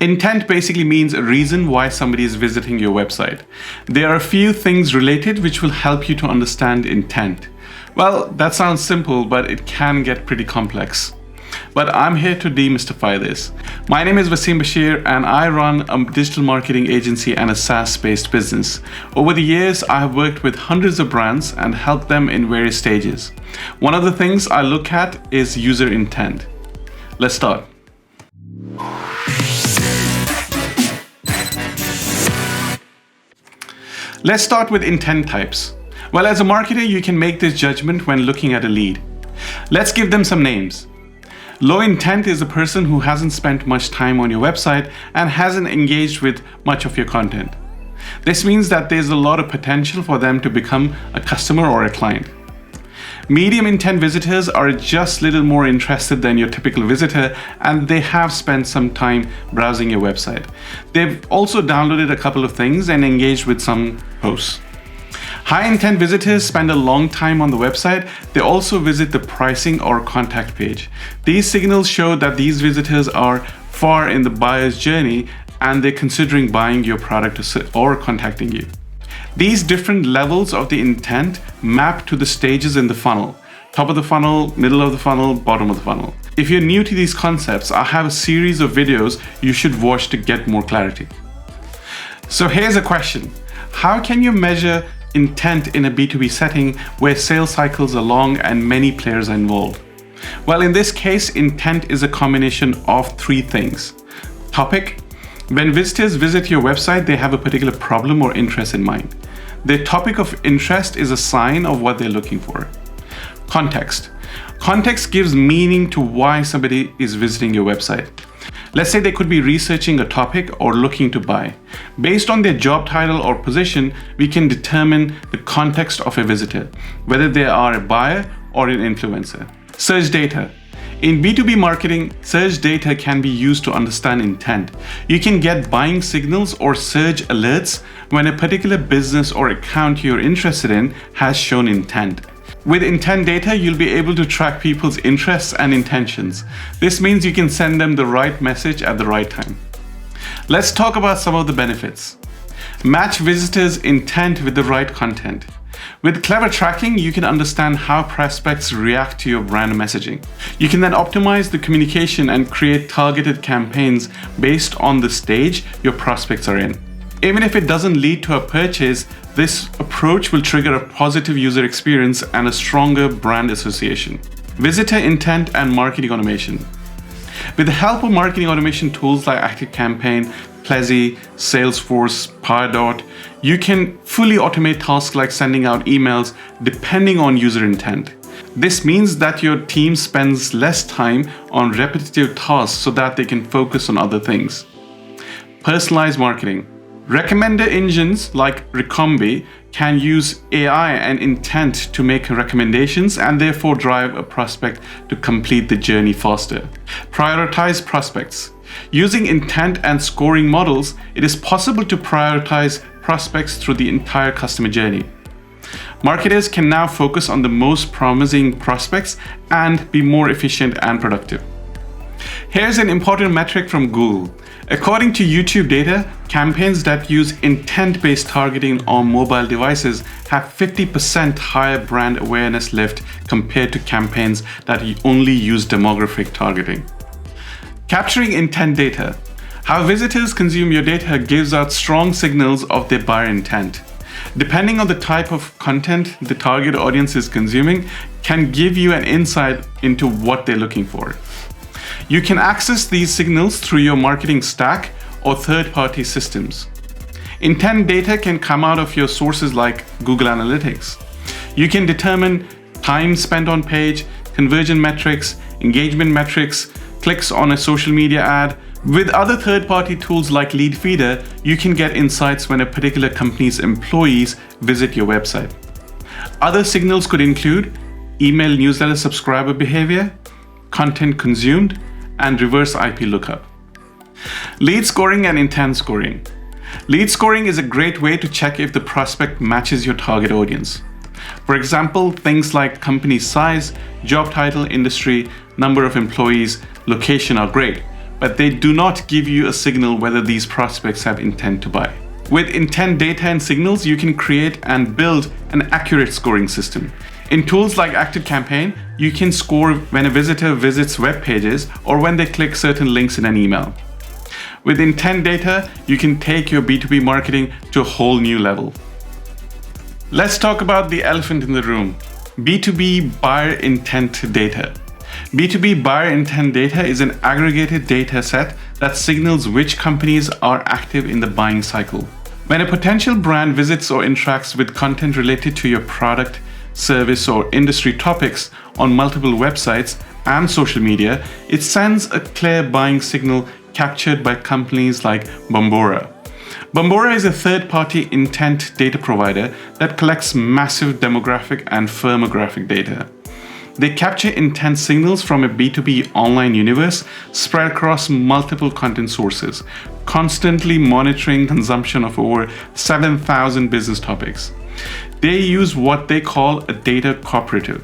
Intent basically means a reason why somebody is visiting your website. There are a few things related which will help you to understand intent. Well, that sounds simple, but it can get pretty complex. But I'm here to demystify this. My name is Waseem Bashir and I run a digital marketing agency and a SaaS-based business. Over the years, I have worked with hundreds of brands and helped them in various stages. One of the things I look at is user intent. Let's start. Let's start with intent types. Well, as a marketer, you can make this judgment when looking at a lead. Let's give them some names. Low intent is a person who hasn't spent much time on your website and hasn't engaged with much of your content. This means that there's a lot of potential for them to become a customer or a client. Medium intent visitors are just a little more interested than your typical visitor, and they have spent some time browsing your website. They've also downloaded a couple of things and engaged with some posts. High intent visitors spend a long time on the website. They also visit the pricing or contact page. These signals show that these visitors are far in the buyer's journey and they're considering buying your product or contacting you. These different levels of the intent map to the stages in the funnel: top of the funnel, middle of the funnel, bottom of the funnel. If you're new to these concepts, I have a series of videos you should watch to get more clarity. So here's a question. How can you measure intent in a B2B setting where sales cycles are long and many players are involved? Well, in this case, intent is a combination of three things. Topic. When visitors visit your website, they have a particular problem or interest in mind. Their topic of interest is a sign of what they're looking for. Context. Context gives meaning to why somebody is visiting your website. Let's say they could be researching a topic or looking to buy. Based on their job title or position, we can determine the context of a visitor, whether they are a buyer or an influencer. Search data. In B2B marketing, search data can be used to understand intent. You can get buying signals or surge alerts when a particular business or account you're interested in has shown intent. With intent data, you'll be able to track people's interests and intentions. This means you can send them the right message at the right time. Let's talk about some of the benefits. Match visitors' intent with the right content. With clever tracking, you can understand how prospects react to your brand messaging. You can then optimize the communication and create targeted campaigns based on the stage your prospects are in. Even if it doesn't lead to a purchase, this approach will trigger a positive user experience and a stronger brand association. Visitor intent and marketing automation. With the help of marketing automation tools like ActiveCampaign, Plezi, Salesforce, Pardot, you can fully automate tasks like sending out emails depending on user intent. This means that your team spends less time on repetitive tasks so that they can focus on other things. Personalized marketing. Recommender engines like Recombi can use AI and intent to make recommendations and therefore drive a prospect to complete the journey faster. Prioritize prospects. Using intent and scoring models, it is possible to prioritize prospects through the entire customer journey. Marketers can now focus on the most promising prospects and be more efficient and productive. Here's an important metric from Google. According to YouTube data, campaigns that use intent-based targeting on mobile devices have 50% higher brand awareness lift compared to campaigns that only use demographic targeting. Capturing intent data. How visitors consume your data gives out strong signals of their buyer intent. Depending on the type of content the target audience is consuming, can give you an insight into what they're looking for. You can access these signals through your marketing stack or third-party systems. Intent data can come out of your sources like Google Analytics. You can determine time spent on page, conversion metrics, engagement metrics, clicks on a social media ad. With other third-party tools like Leadfeeder, you can get insights when a particular company's employees visit your website. Other signals could include email newsletter subscriber behavior, content consumed, and reverse IP lookup. Lead scoring and intent scoring. Lead scoring is a great way to check if the prospect matches your target audience. For example, things like company size, job title, industry, number of employees, location are great. but they do not give you a signal whether these prospects have intent to buy. With intent data and signals, you can create and build an accurate scoring system. In tools like ActiveCampaign, you can score when a visitor visits web pages or when they click certain links in an email. With intent data, you can take your B2B marketing to a whole new level. Let's talk about the elephant in the room, B2B buyer intent data. B2B buyer intent data is an aggregated data set that signals which companies are active in the buying cycle. When a potential brand visits or interacts with content related to your product, service, or industry topics on multiple websites and social media, it sends a clear buying signal captured by companies like Bombora. Bombora is a third-party intent data provider that collects massive demographic and firmographic data. They capture intent signals from a B2B online universe spread across multiple content sources, constantly monitoring consumption of over 7,000 business topics. They use what they call a data cooperative.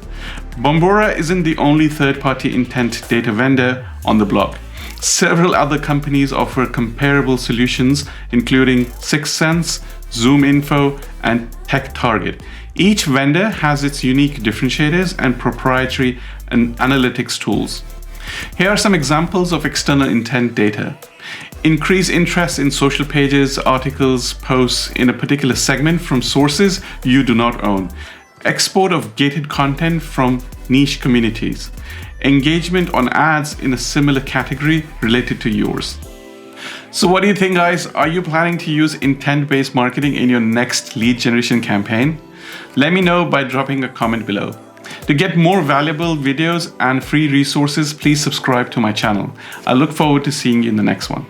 Bombora isn't the only third-party intent data vendor on the block. Several other companies offer comparable solutions, including 6sense, ZoomInfo, and TechTarget. Each vendor has its unique differentiators and proprietary analytics tools. Here are some examples of external intent data. Increase interest in social pages, articles, posts in a particular segment from sources you do not own. Export of gated content from niche communities. Engagement on ads in a similar category related to yours. So what do you think, guys? Are you planning to use intent-based marketing in your next lead generation campaign? Let me know by dropping a comment below. To get more valuable videos and free resources, please subscribe to my channel. I look forward to seeing you in the next one.